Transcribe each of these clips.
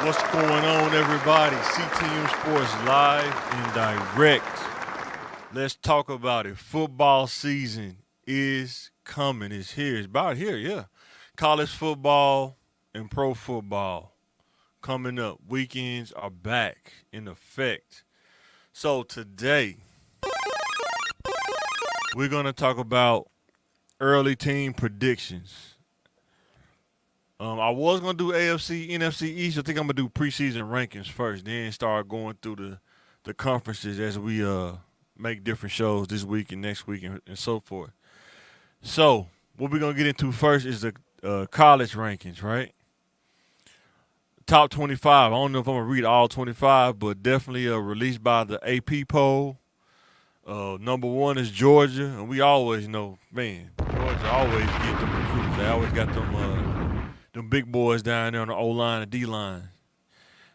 What's going on, everybody? CTM Sports live and direct. Let's talk about it. Football season is coming. It's here. It's about here, yeah. College football and pro football coming up. Weekends are back in effect. So today, we're going to talk about early team predictions. I was gonna do AFC, NFC East. I think I'm gonna do preseason rankings first, then start going through the conferences as we make different shows this week and next week and so forth. So what we're gonna get into first is the college rankings, right? Top 25. I don't know if I'm gonna read all 25, but definitely released by the AP poll. Number one is Georgia, and we always know, man, Georgia always get them recruits. They always got them big boys down there on the O line and D line.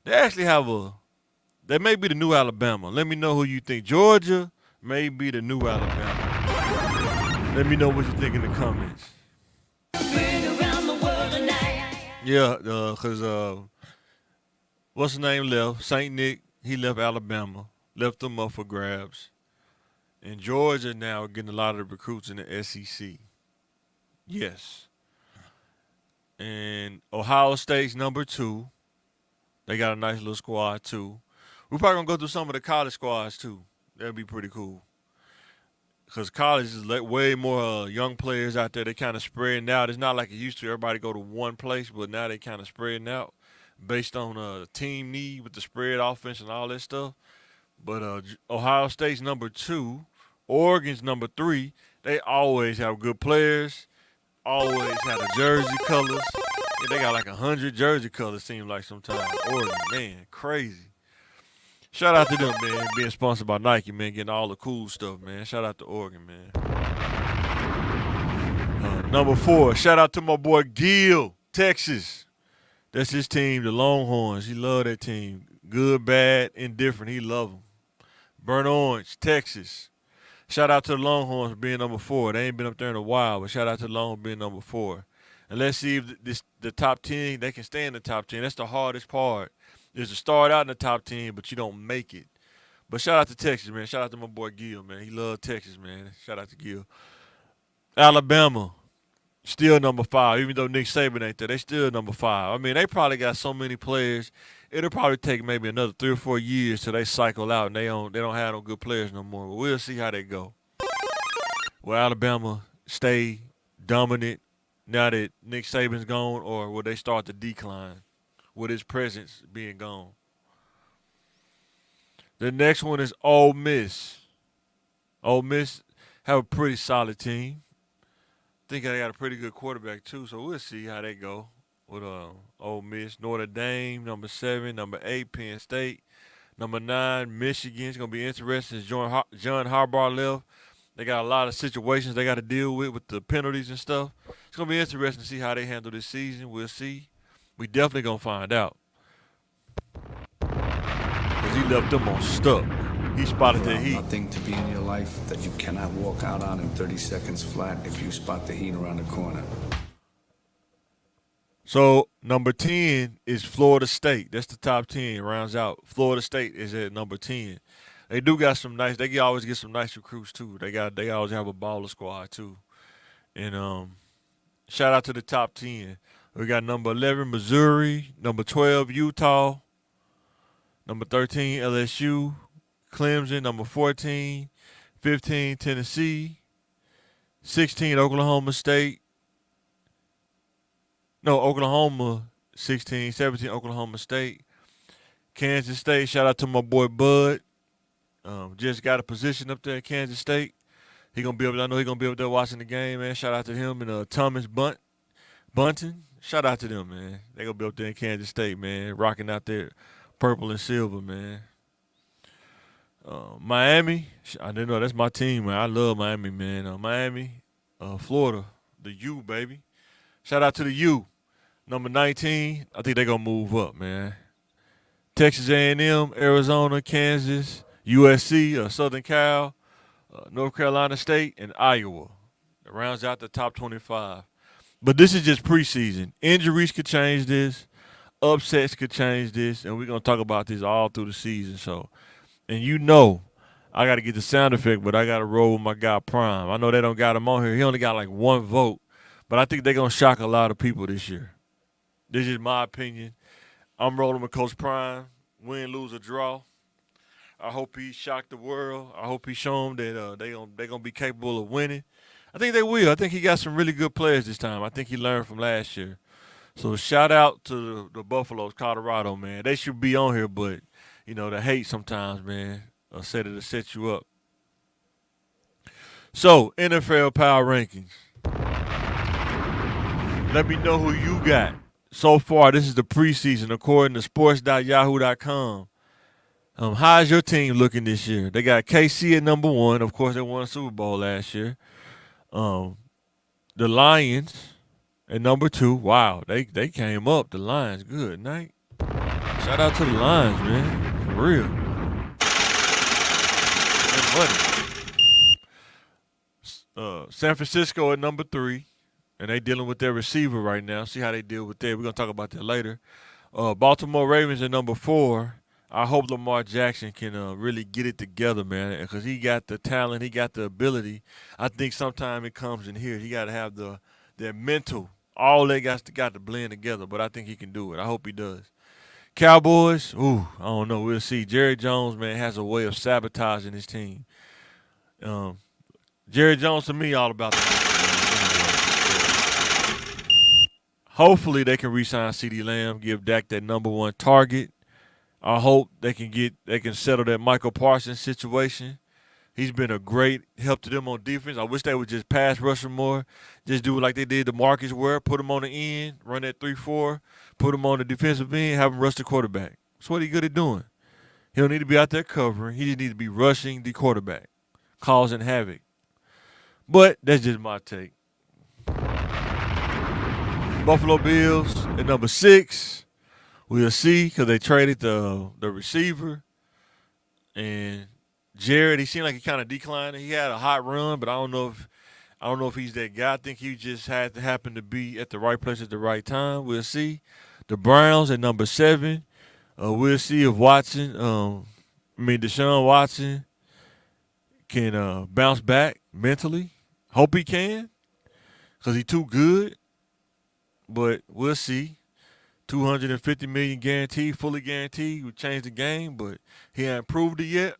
They actually have they may be the new Alabama. Let me know who you think. Georgia may be the new Alabama. Let me know what you think in the comments. Yeah, because what's his name left? St. Nick, he left Alabama, left them up for grabs. And Georgia now getting a lot of the recruits in the SEC. Yes. And Ohio State's number two. They got a nice little squad too. We're probably gonna go through some of the college squads too. That'd be pretty cool. Cause college is like way more young players out there. They kind of spreading out. It's not like it used to. Everybody go to one place, but now they kind of spreading out based on team need with the spread offense and all that stuff. But Ohio State's number two. Oregon's number three. They always have good players. Always have the jersey colors. Yeah, they got like 100 jersey colors, seem like sometimes. Oregon, man, crazy. Shout out to them, man, being sponsored by Nike, man, getting all the cool stuff, man. Shout out to Oregon, man. Number four, shout out to my boy Gil, Texas. That's his team, the Longhorns. He love that team. Good, bad, indifferent. He love them. Burnt Orange, Texas. Shout out to the Longhorns for being number four. They ain't been up there in a while, but shout out to the Longhorns being number four. And let's see if the top 10, they can stay in the top 10. That's the hardest part, is to start out in the top 10, but you don't make it. But shout out to Texas, man. Shout out to my boy Gil, man. He love Texas, man. Shout out to Gil. Alabama, still number five. Even though Nick Saban ain't there, they still number five. I mean, they probably got so many players. It'll probably take maybe another 3 or 4 years till they cycle out and they don't have no good players no more. But we'll see how they go. Will Alabama stay dominant now that Nick Saban's gone, or will they start to decline with his presence being gone? The next one is Ole Miss. Ole Miss have a pretty solid team. I think they got a pretty good quarterback too, so we'll see how they go with Ole Miss. Notre Dame, number 7. Number 8, Penn State. Number 9, Michigan. It's going to be interesting as John Harbaugh left. They got a lot of situations they got to deal with the penalties and stuff. It's going to be interesting to see how they handle this season. We'll see. We definitely going to find out. Because he left them on stuck. He spotted the heat. Nothing to be in your life that you cannot walk out on in 30 seconds flat if you spot the heat around the corner. So number 10 is Florida State. That's the top 10. Rounds out. Florida State is at number 10. They do got some nice. They always get some nice recruits too. They always have a baller squad too. And shout out to the top 10. We got number 11 Missouri, number 12 Utah, number 13 LSU, Clemson, number 14, 15 Tennessee, 16 Oklahoma State. No, Oklahoma 16, 17 Oklahoma State. Kansas State, shout out to my boy Bud. Just got a position up there at Kansas State. I know he's gonna be up there watching the game, man. Shout out to him and Thomas Bunton. Shout out to them, man. They gonna be up there in Kansas State, man, rocking out there purple and silver, man. Miami, I didn't know that's my team, man. I love Miami, man. Miami, Florida, the U, baby. Shout out to the U. Number 19, I think they're going to move up, man. Texas A&M, Arizona, Kansas, USC, Southern Cal, North Carolina State, and Iowa. It rounds out the top 25. But this is just preseason. Injuries could change this. Upsets could change this, and we're gonna talk about this all through the season. So, and you know, I got to get the sound effect, but I got to roll with my guy Prime. I know they don't got him on here. He only got like one vote, but I think they're gonna shock a lot of people this year. This is my opinion. I'm rolling with Coach Prime. Win, lose, or draw. I hope he shocked the world. I hope he show them that they gonna be capable of winning. I think they will. I think he got some really good players this time. I think he learned from last year. So shout out to the Buffaloes, Colorado, man. They should be on here, but you know the hate sometimes, man. Said it'll set you up. So NFL Power Rankings. Let me know who you got. So far, this is the preseason according to sports.yahoo.com. How's your team looking this year? They got KC at number one. Of course, they won a Super Bowl last year. The Lions at number two. Wow, they came up. The Lions, good night. Shout out to the Lions, man. For real. San Francisco at number three. And they dealing with their receiver right now. See how they deal with that. We're going to talk about that later. Baltimore Ravens at number four. I hope Lamar Jackson can really get it together, man, because he got the talent, he got the ability. I think sometimes it comes in here. He got to have their mental. All they got to blend together, but I think he can do it. I hope he does. Cowboys, I don't know. We'll see. Jerry Jones, man, has a way of sabotaging his team. Jerry Jones, to me, all about the mental. Hopefully they can re-sign CeeDee Lamb, give Dak that number one target. I hope they can settle that Michael Parsons situation. He's been a great help to them on defense. I wish they would just pass rush him more. Just do it like they did to Marcus Ware. Put him on the end, run that 3-4, put him on the defensive end, have him rush the quarterback. That's what he's good at doing. He don't need to be out there covering. He just needs to be rushing the quarterback, causing havoc. But that's just my take. Buffalo Bills at number 6. We'll see because they traded the receiver. And Jared, he seemed like he kind of declined. He had a hot run, but I don't know if he's that guy. I think he just had to happen to be at the right place at the right time. We'll see. The Browns at number 7. We'll see if Deshaun Watson can bounce back mentally. Hope he can because he's too good. But we'll see. $250 million guaranteed, fully guaranteed. Would change the game, but he hasn't proved it yet.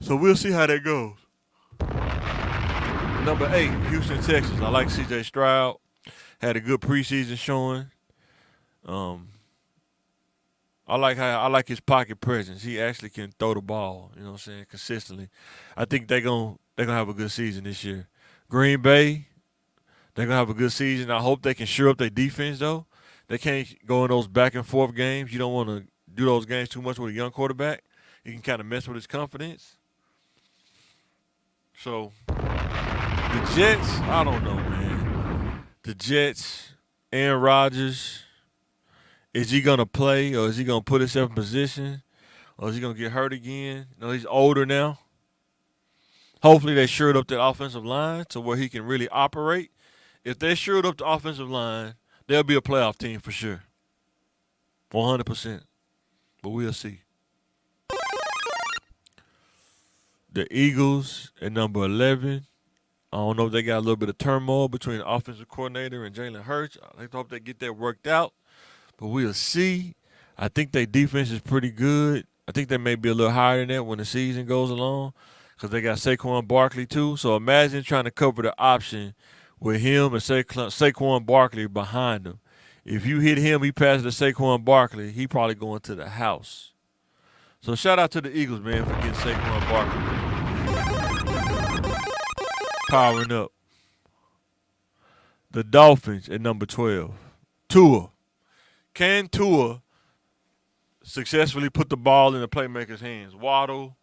So we'll see how that goes. Number 8, Houston, Texas. I like C.J. Stroud. Had a good preseason showing. I like his pocket presence. He actually can throw the ball. You know what I'm saying, consistently. I think they're gonna have a good season this year. Green Bay. They're going to have a good season. I hope they can shore up their defense, though. They can't go in those back-and-forth games. You don't want to do those games too much with a young quarterback. You can kind of mess with his confidence. So, the Jets, I don't know, man. The Jets, Aaron Rodgers, is he going to play or is he going to put himself in position or is he going to get hurt again? You know, he's older now. Hopefully they shored up that offensive line to where he can really operate. If they shored up the offensive line, they'll be a playoff team for sure. 100%. But we'll see. The Eagles at number 11. I don't know if they got a little bit of turmoil between the offensive coordinator and Jalen Hurts. I hope they get that worked out. But we'll see. I think their defense is pretty good. I think they may be a little higher than that when the season goes along because they got Saquon Barkley too. So imagine trying to cover the option with him and Saquon Barkley behind him. If you hit him, he passes to Saquon Barkley, he probably going to the house. So shout out to the Eagles, man, for getting Saquon Barkley, man. Powering up. The Dolphins at number 12. Tua. Can Tua successfully put the ball in the playmaker's hands? Waddle,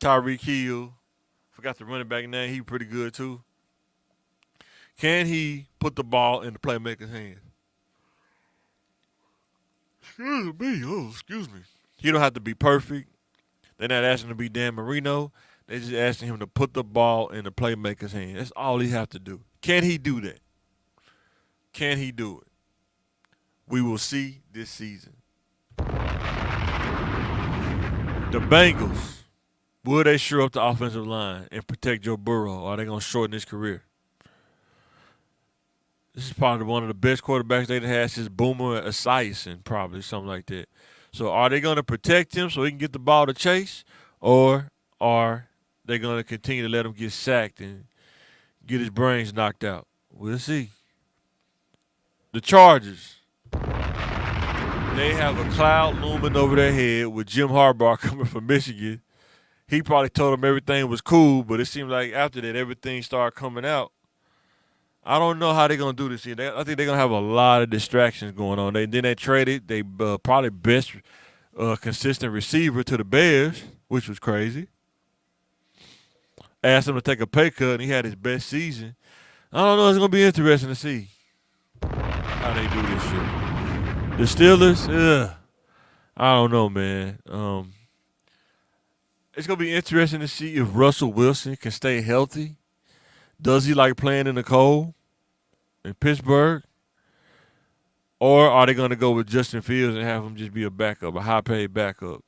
Tyreek Hill, forgot the running back name, he pretty good too. Can he put the ball in the playmaker's hands? Excuse me. He don't have to be perfect. They're not asking him to be Dan Marino. They're just asking him to put the ball in the playmaker's hands. That's all he have to do. Can he do that? Can he do it? we will see this season. The Bengals, will they shore up the offensive line and protect Joe Burrow, or are they going to shorten his career? This is probably one of the best quarterbacks they've had since Boomer Esiason, probably, something like that. So are they going to protect him so he can get the ball to Chase, or are they going to continue to let him get sacked and get his brains knocked out? We'll see. The Chargers, they have a cloud looming over their head with Jim Harbaugh coming from Michigan. He probably told them everything was cool, but it seemed like after that everything started coming out. I don't know how they're going to do this year. I think they're going to have a lot of distractions going on. Then they traded they probably best consistent receiver to the Bears, which was crazy. Asked him to take a pay cut, and he had his best season. I don't know. It's going to be interesting to see how they do this year. The Steelers, I don't know, man. It's going to be interesting to see if Russell Wilson can stay healthy. Does he like playing in the cold in Pittsburgh? Or are they going to go with Justin Fields and have him just be a backup, a high-paid backup?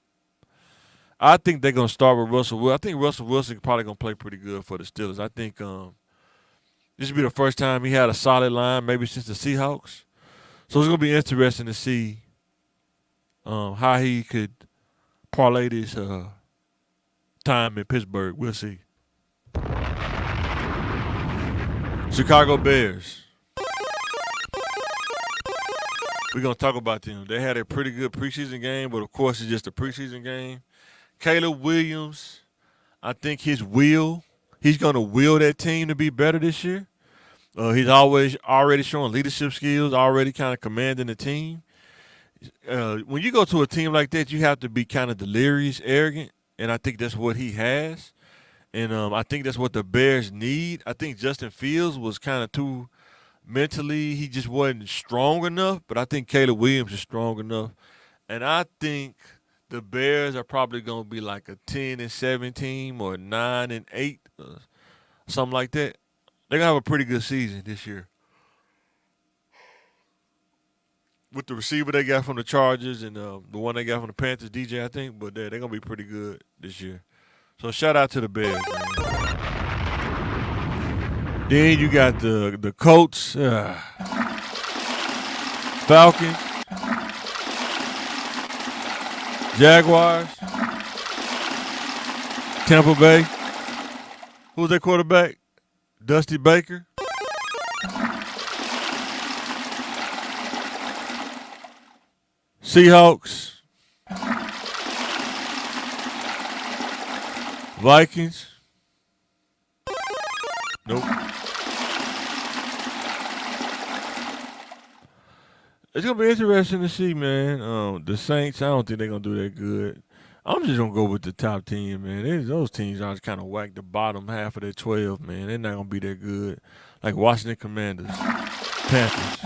I think they're going to start with Russell Wilson. I think Russell Wilson is probably going to play pretty good for the Steelers. I think this will be the first time he had a solid line, maybe since the Seahawks. So it's going to be interesting to see how he could parlay this time in Pittsburgh. We'll see. Chicago Bears. We're going to talk about them. They had a pretty good preseason game, but of course it's just a preseason game. Caleb Williams, I think he's going to will that team to be better this year. He's already showing leadership skills, already kind of commanding the team. When you go to a team like that, you have to be kind of delirious, arrogant, and I think that's what he has. And I think that's what the Bears need. I think Justin Fields was kind of too mentally, he just wasn't strong enough, but I think Caleb Williams is strong enough. And I think the Bears are probably going to be like a 10-7 team or 9-8, something like that. They're going to have a pretty good season this year. With the receiver they got from the Chargers and the one they got from the Panthers, DJ, I think, but they're going to be pretty good this year. So shout out to the Bears, man. Then you got the Colts, Falcons, Jaguars, Tampa Bay. Who's their quarterback? Dusty Baker. Seahawks. Vikings. Nope. It's going to be interesting to see, man. The Saints, I don't think they're going to do that good. I'm just going to go with the top 10, man. Those teams are just kind of whack the bottom half of their 12, man. They're not going to be that good. Like Washington Commanders, Panthers,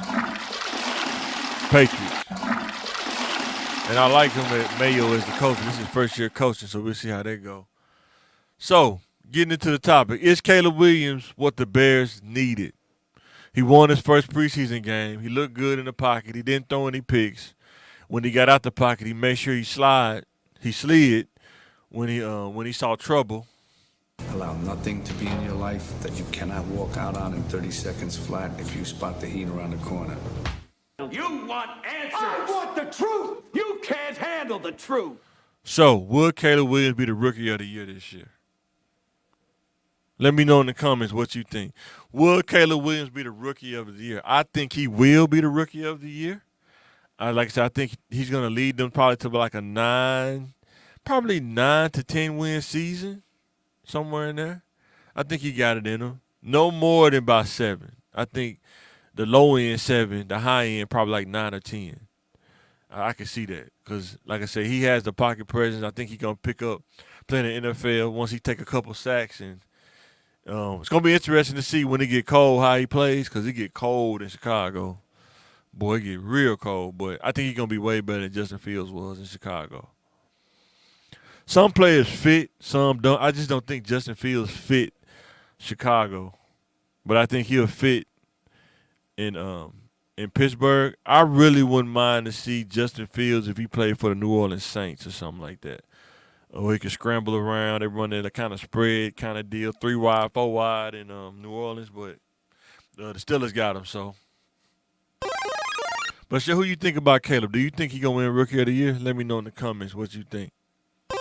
Patriots. And I like him at Mayo as the coach. This is his first year coaching, so we'll see how they go. So, getting into the topic, is Caleb Williams what the Bears needed? He won his first preseason game. He looked good in the pocket. He didn't throw any picks. When he got out the pocket, he made sure he slid when he saw trouble. Allow nothing to be in your life that you cannot walk out on in 30 seconds flat if you spot the heat around the corner. You want answers! I want the truth! You can't handle the truth! So, would Caleb Williams be the Rookie of the Year this year? Let me know in the comments what you think. Will Caleb Williams be the Rookie of the Year? I think he will be the Rookie of the Year. Like I said, I think he's going to lead them probably to like a 9 to 10 win season, somewhere in there. I think he got it in him. No more than about 7. I think the low end 7, the high end probably like 9 or 10. I can see that because, like I said, he has the pocket presence. I think he's going to pick up playing in the NFL once he take a couple sacks. And it's going to be interesting to see when it get cold how he plays because it get cold in Chicago. Boy, it get real cold. But I think he's going to be way better than Justin Fields was in Chicago. Some players fit, some don't. I just don't think Justin Fields fit Chicago. But I think he'll fit in in Pittsburgh, I really wouldn't mind to see Justin Fields if he played for the New Orleans Saints or something like that. Or he could scramble around. They run in a kind of spread kind of deal, 3 wide, 4 wide in New Orleans, but the Steelers got him. So, but who you think about Caleb? Do you think he gonna win Rookie of the Year? Let me know in the comments what you think. Go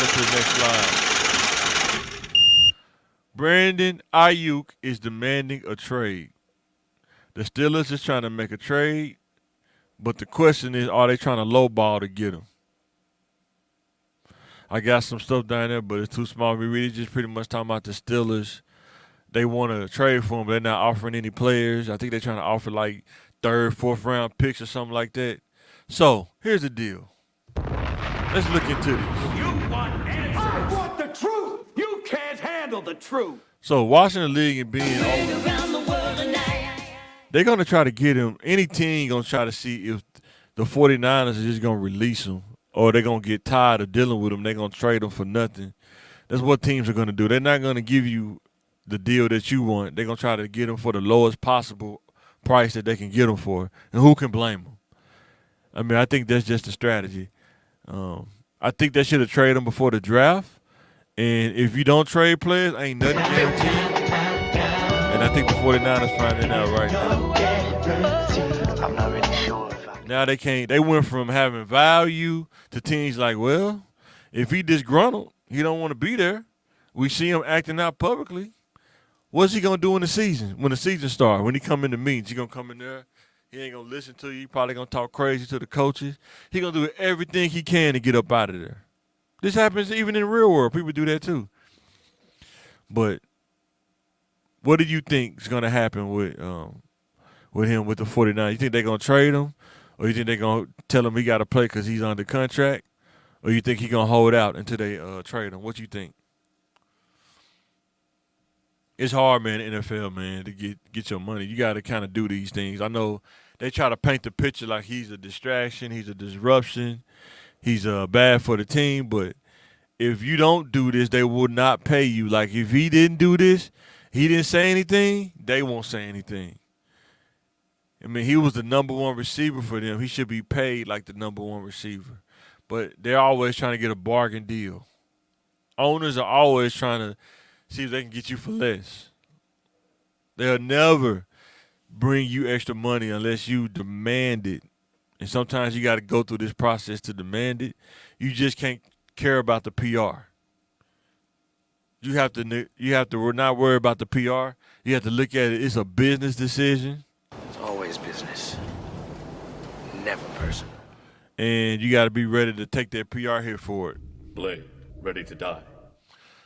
to the next slide. Brandon Ayuk is demanding a trade. The Steelers is trying to make a trade, but the question is, are they trying to lowball to get him? I got some stuff down there, but it's too small. We really just pretty much talking about the Steelers. They want to trade for him, but they're not offering any players. I think they're trying to offer like 3rd, 4th round picks or something like that. So here's the deal. Let's look into this. You want answers. I want the truth. You can't handle the truth. So watching the league and being over, they're going to try to get him. Any team going to try to see if the 49ers are just going to release him or they're going to get tired of dealing with him. They're going to trade him for nothing. That's what teams are going to do. They're not going to give you the deal that you want. They're going to try to get him for the lowest possible price that they can get him for. And who can blame them? I mean, I think that's just a strategy. I think they should have traded him before the draft. And if you don't trade players, ain't nothing guaranteed. And I think the 49ers finding out right now. I'm not really sure if I Now they can't. They went from having value to teams like, well, if he disgruntled, he don't want to be there. We see him acting out publicly. What's he gonna do in the season? When the season starts, when he come in the meetings, he gonna come in there. He ain't gonna listen to you. He probably gonna talk crazy to the coaches. He gonna do everything he can to get up out of there. This happens even in the real world. People do that too. But what do you think is gonna happen with him with the 49ers? You think they're gonna trade him, or you think they're gonna tell him he got to play because he's under contract, or you think he gonna hold out until they trade him? What you think? It's hard, man, in the NFL, man, to get your money. You got to kind of do these things. I know they try to paint the picture like he's a distraction, he's a disruption, he's bad for the team. But if you don't do this, they will not pay you. Like if he didn't do this, he didn't say anything, they won't say anything. I mean, he was the number 1 receiver for them. He should be paid like the number 1 receiver. But they're always trying to get a bargain deal. Owners are always trying to see if they can get you for less. They'll never bring you extra money unless you demand it. And sometimes you got to go through this process to demand it. You just can't care about the PR. You have to not worry about the PR. You have to look at it. It's a business decision. It's always business. Never personal. And you got to be ready to take that PR hit for it. Blade, ready to die.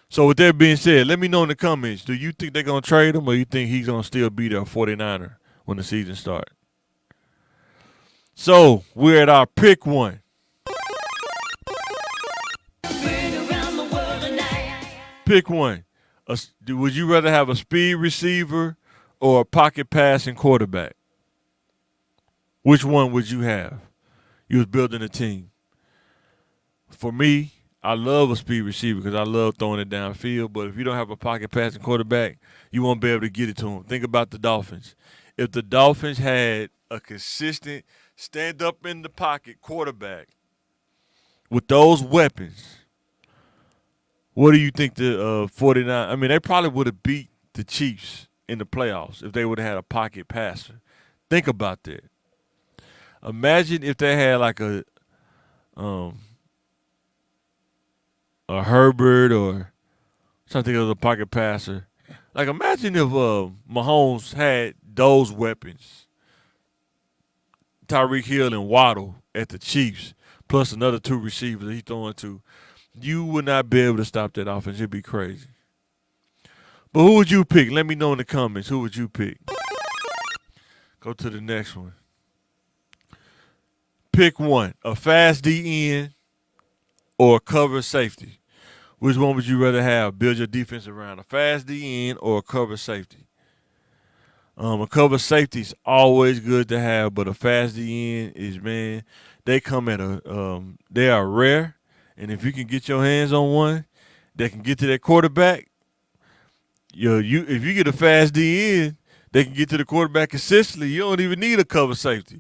So with that being said, let me know in the comments. Do you think they're going to trade him, or you think he's going to still be there 49er when the season starts? So we're at our pick one. Pick one. Would you rather have a speed receiver or a pocket passing quarterback? Which one would you have? You was building a team. For me, I love a speed receiver because I love throwing it downfield. But if you don't have a pocket passing quarterback, you won't be able to get it to him. Think about the Dolphins. If the Dolphins had a consistent stand up in the pocket quarterback with those weapons, what do you think the 49? I mean, they probably would have beat the Chiefs in the playoffs if they would have had a pocket passer. Think about that. Imagine if they had like a Herbert or something of a pocket passer. Like imagine if Mahomes had those weapons, Tyreek Hill and Waddle at the Chiefs, plus another 2 receivers he's throwing to. You would not be able to stop that offense. It'd be crazy. But who would you pick? Let me know in the comments. Who would you pick? Go to the next one. Pick one. A fast DN or a cover safety. Which one would you rather have? Build your defense around a fast DN or a cover safety. A cover safety is always good to have, but a fast DN is, man, they come at they are rare. And if you can get your hands on one that can get to that quarterback, if you get a fast DN they can get to the quarterback consistently. You don't even need a cover safety.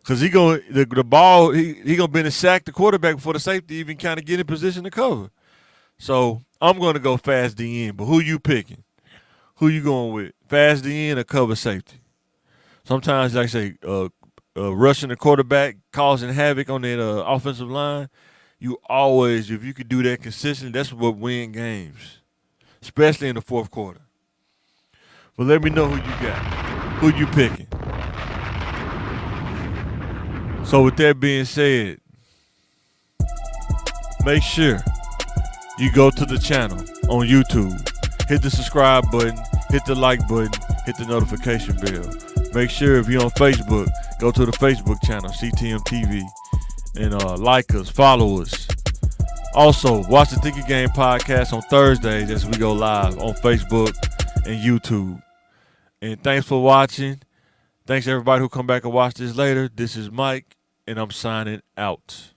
Because the ball, he going to be in a sack the quarterback before the safety even kind of get in position to cover. So I'm going to go fast D end. But who you picking? Who you going with? Fast D end or cover safety? Sometimes, like I say, rushing the quarterback, causing havoc on that offensive line, you always, if you could do that consistently, that's what win games, especially in the fourth quarter. But let me know who you got. Who you picking? So with that being said, make sure you go to the channel on YouTube. Hit the subscribe button, hit the like button, hit the notification bell. Make sure if you're on Facebook, go to the Facebook channel, CTM TV, and like us, follow us. Also, watch the Thinking Game podcast on Thursdays as we go live on Facebook and YouTube. And thanks for watching. Thanks everybody who come back and watch this later. This is Mike, and I'm signing out.